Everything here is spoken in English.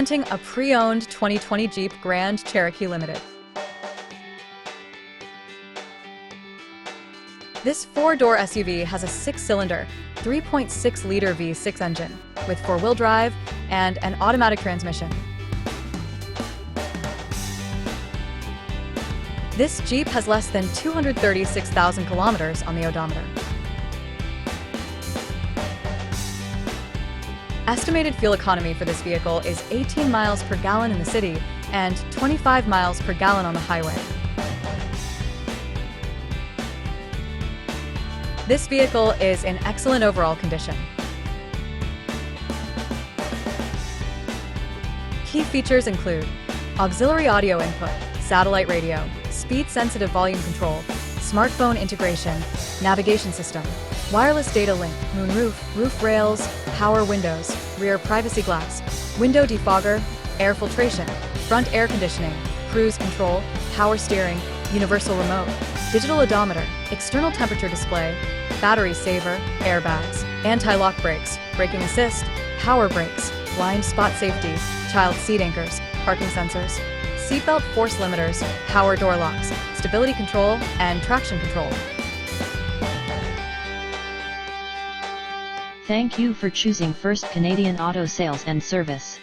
Presenting a pre-owned 2020 Jeep Grand Cherokee Limited. This four-door SUV has a six-cylinder, 3.6-liter V6 engine with four-wheel drive and an automatic transmission. This Jeep has less than 236,000 kilometers on the odometer. Estimated fuel economy for this vehicle is 18 miles per gallon in the city and 25 miles per gallon on the highway. This vehicle is in excellent overall condition. Key features include auxiliary audio input, satellite radio, speed-sensitive volume control, smartphone integration, navigation system, wireless data link, moonroof, roof rails, power windows, rear privacy glass, window defogger, air filtration, front air conditioning, cruise control, power steering, universal remote, digital odometer, external temperature display, battery saver, airbags, anti-lock brakes, braking assist, power brakes, blind spot safety, child seat anchors, parking sensors, seatbelt force limiters, power door locks, stability control, and traction control. Thank you for choosing First Canadian Auto Sales and Service.